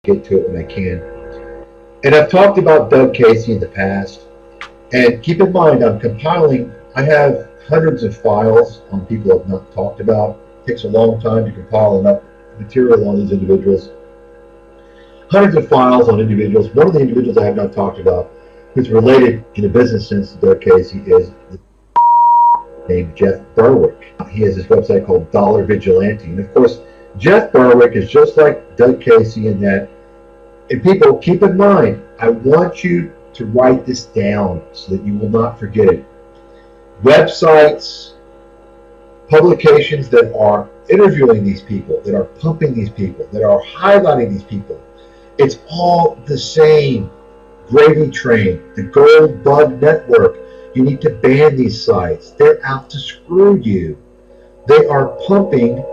Get to it when I can. And I've talked about Doug Casey in the past. And keep in mind, I'm compiling, I have hundreds of files on people I've not talked about. It takes a long time to compile enough material on these individuals. Hundreds of files on individuals. One of the individuals I have not talked about, who's related in a business sense to Doug Casey, is named Jeff Berwick. He has this website called Dollar Vigilante. And of course, Jeff Berwick is just like Doug Casey in that, and people, keep in mind, I want you to write this down so that you will not forget it. Websites, publications that are interviewing these people, that are pumping these people, that are highlighting these people, it's all the same. Gravy Train, the Gold Bug Network. You need to ban these sites. They're out to screw you. They are pumping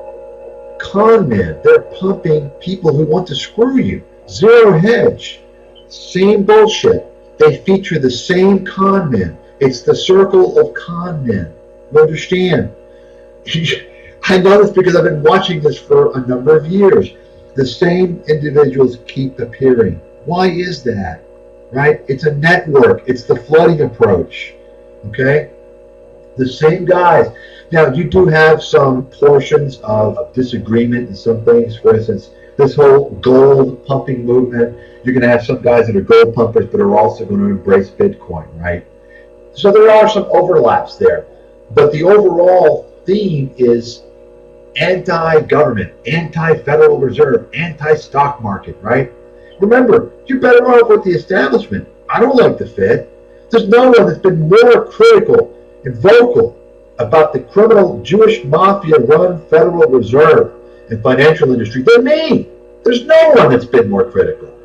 con men. They're pumping people who want to screw you. Zero Hedge, same bullshit. They feature the same con men. It's the circle of con men. You understand? I know this because I've been watching this for a number of years. The same individuals keep appearing. Why is that? Right? It's a network. It's the flooding approach. Okay? The same guys. Now, you do have some portions of disagreement in some things. For instance, this whole gold pumping movement, you're going to have some guys that are gold pumpers but are also going to embrace Bitcoin, right? So there are some overlaps there. But the overall theme is anti-government, anti-Federal Reserve, anti-stock market, right? Remember, you're better off with the establishment. I don't like the Fed. There's no one that's been more critical and vocal about the criminal Jewish mafia-run Federal Reserve and financial industry than me. There's no one that's been more critical,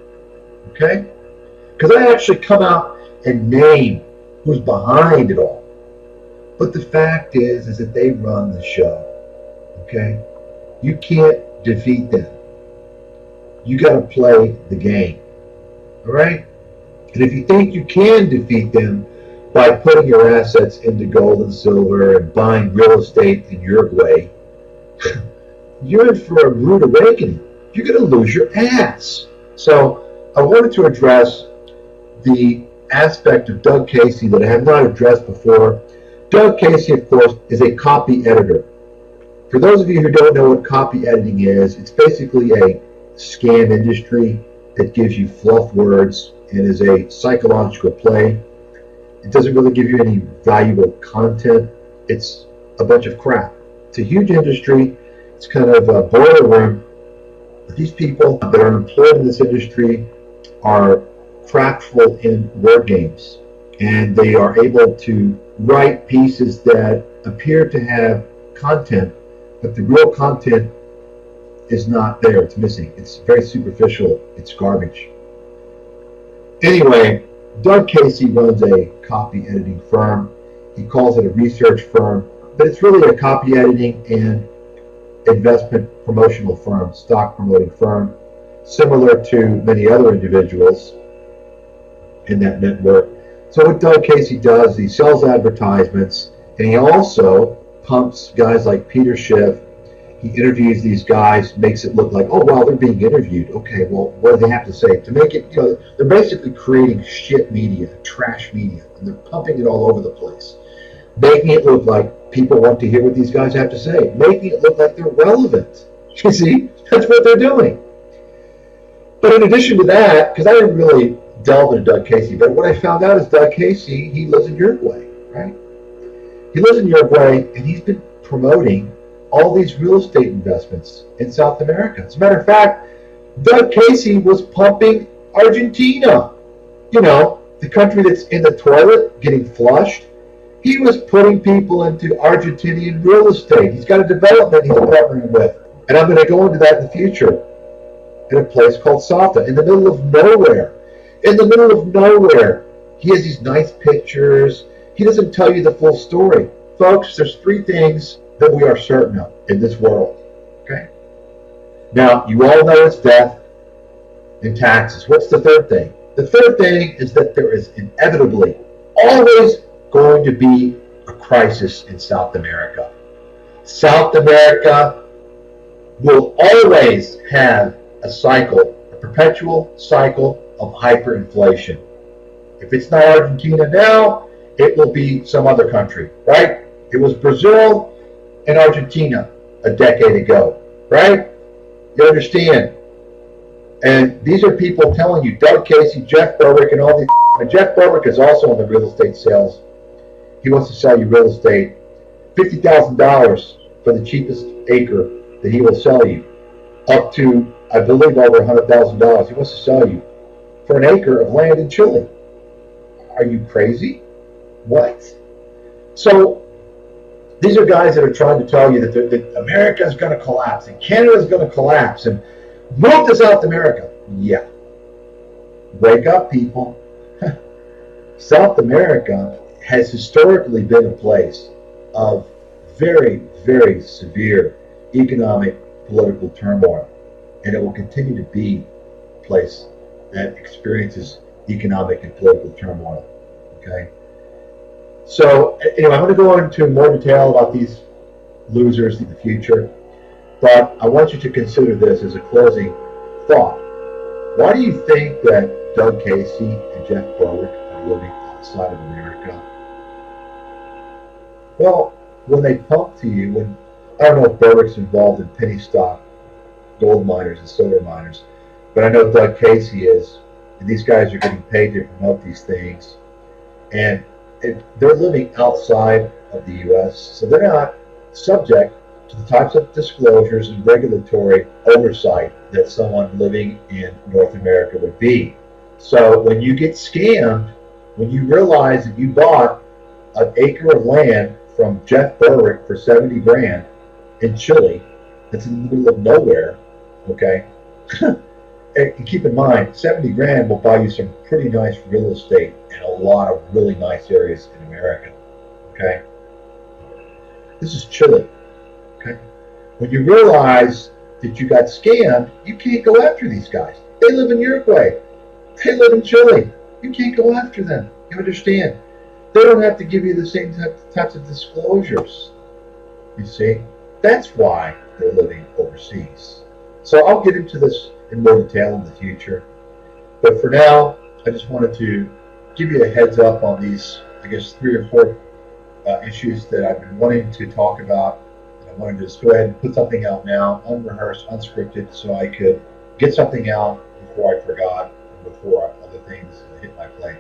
okay? Because I actually come out and name who's behind it all. But the fact is that they run the show, okay? You can't defeat them. You got to play the game, all right? And if you think you can defeat them by putting your assets into gold and silver and buying real estate in Uruguay, you're in for a rude awakening. You're going to lose your ass. So I wanted to address the aspect of Doug Casey that I have not addressed before. Doug Casey, of course, is a copy editor. For those of you who don't know what copy editing is, it's basically a scam industry that gives you fluff words and is a psychological play. It doesn't really give you any valuable content. It's a bunch of crap. It's a huge industry. It's kind of a boiler room. But these people that are employed in this industry are craftful in word games, and they are able to write pieces that appear to have content, but the real content is not there. It's missing. It's very superficial. It's garbage. Anyway, Doug Casey runs a copy editing firm. He calls it a research firm, but it's really a copy editing and investment promotional firm, stock promoting firm, similar to many other individuals in that network. So what Doug Casey does, he sells advertisements, and he also pumps guys like Peter Schiff. He interviews these guys, makes it look like, oh, wow, they're being interviewed. Okay, well, what do they have to say? To make it, they're basically creating shit media, trash media, and they're pumping it all over the place, making it look like people want to hear what these guys have to say, making it look like they're relevant. You see, that's what they're doing. But in addition to that, because I didn't really delve into Doug Casey, but what I found out is Doug Casey, he lives in Uruguay, right? He lives in Uruguay, and he's been promoting all these real estate investments in South America. As a matter of fact, Doug Casey was pumping Argentina, the country that's in the toilet getting flushed. He was putting people into Argentinian real estate. He's got a development he's partnering with, and I'm going to go into that in the future, in a place called Salta, in the middle of nowhere. In the middle of nowhere. He has these nice pictures. He doesn't tell you the full story. Folks, there's three things that we are certain of in this world. Okay? Now, you all know it's death and taxes. What's the third thing? The third thing is that there is inevitably always going to be a crisis in South America. South America will always have a cycle, a perpetual cycle of hyperinflation. If it's not Argentina now, it will be some other country, right? It was Brazil and Argentina a decade ago, right? You understand? And these are people telling you, Doug Casey, Jeff Berwick, and all these. And Jeff Berwick is also in the real estate sales. He wants to sell you real estate, $50,000 for the cheapest acre that he will sell you, up to, I believe, over $100,000. He wants to sell you for an acre of land in Chile. Are you crazy? What? So these are guys that are trying to tell you that America is going to collapse and Canada is going to collapse and move to South America. Yeah. Wake up, people. South America has historically been a place of very, very severe economic, political turmoil, and it will continue to be a place that experiences economic and political turmoil. Okay? So, anyway, I'm going to go into more detail about these losers in the future, but I want you to consider this as a closing thought. Why do you think that Doug Casey and Jeff Berwick are living outside of America? Well, when they talk to you, I don't know if Berwick's involved in penny stock gold miners and silver miners, but I know Doug Casey is, and these guys are getting paid to promote these things, and they're living outside of the U.S., so they're not subject to the types of disclosures and regulatory oversight that someone living in North America would be. So when you get scammed, when you realize that you bought an acre of land from Jeff Berwick for 70 grand in Chile, that's in the middle of nowhere, okay? And keep in mind, 70 grand will buy you some pretty nice real estate in a lot of really nice areas in America, okay? This is Chile, okay? When you realize that you got scammed, you can't go after these guys. They live in Uruguay. They live in Chile. You can't go after them. You understand? They don't have to give you the same types of disclosures. You see? That's why they're living overseas. So I'll get into this in more detail in the future. But for now, I just wanted to give you a heads up on these, I guess, 3 or 4 issues that I've been wanting to talk about. And I wanted to just go ahead and put something out now, unrehearsed, unscripted, so I could get something out before I forgot and before other things hit my plate.